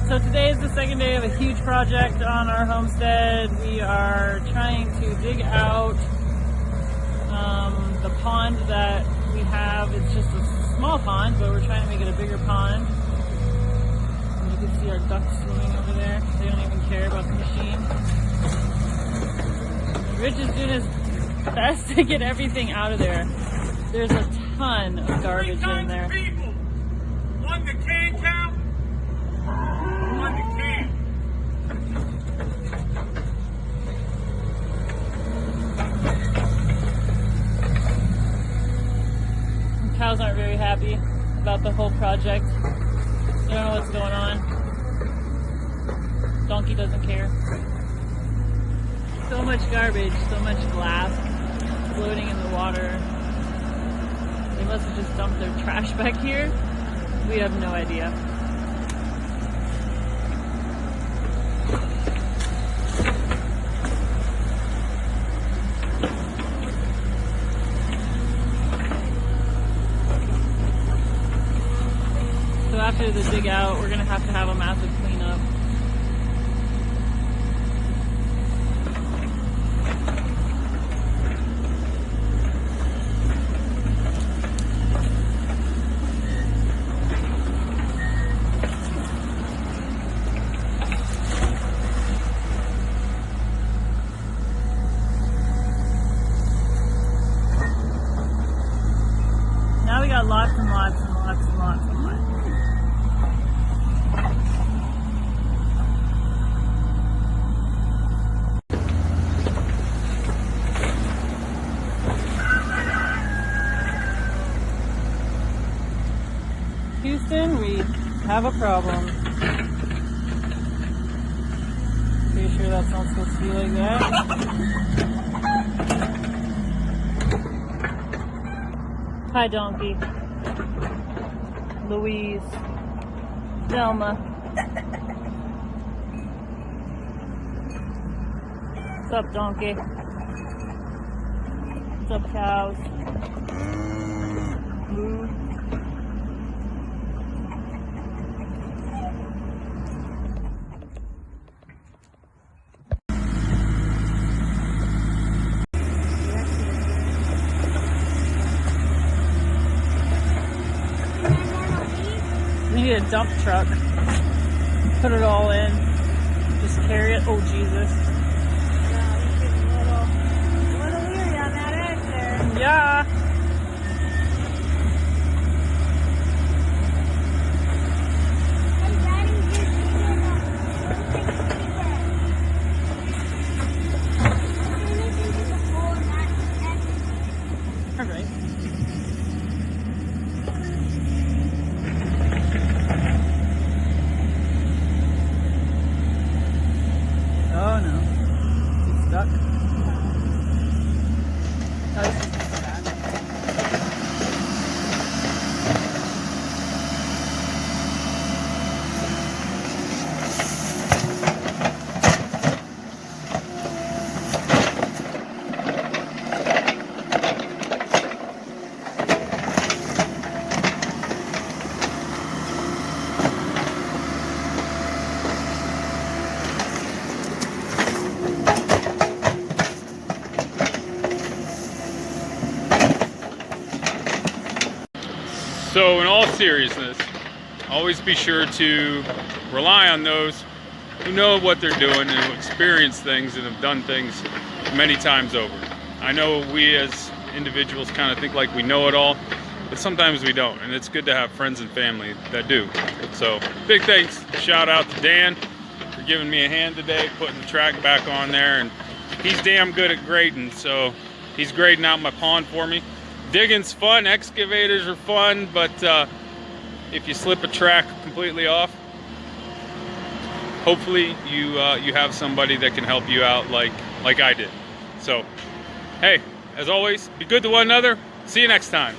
So today is the second day of a huge project on our homestead. We are trying to dig out the pond that we have. It's just a small pond, but we're trying to make it a bigger pond. And you can see our ducks swimming over there. They don't even care about the machine. Rich is doing his best to get everything out of there. There's a ton of garbage in there. People. On the can count. On the can. The cows aren't very happy about the whole project. They don't know what's going on. Donkey doesn't care. So much garbage, so much glass floating in the water. They must have just dumped their trash back here. We have no idea. So after the dig out, we're gonna have to have a massive cleanup. Now we got lots and lots and lots and lots and lots. Houston, we have a problem. Pretty sure that's not supposed to be like that. Hi, Donkey. Louise. Zelma. What's up, Donkey? What's up, cows? Moo. We need a dump truck. Put it all in. Just carry it. Oh, Jesus. A little weary on that edge there. Yeah. Hey, Daddy, All right. Oh no. He's stuck. Oh, this isn't so bad. So in all seriousness, always be sure to rely on those who know what they're doing and who experience things and have done things many times over. I know we as individuals kind of think like we know it all, but sometimes we don't, and it's good to have friends and family that do. So big thanks, shout out to Dan for giving me a hand today, putting the track back on there, and he's damn good at grading, so he's grading out my pond for me. Digging's fun, excavators are fun, but if you slip a track completely off, hopefully you have somebody that can help you out like I did. So, hey, as always, be good to one another. See you next time.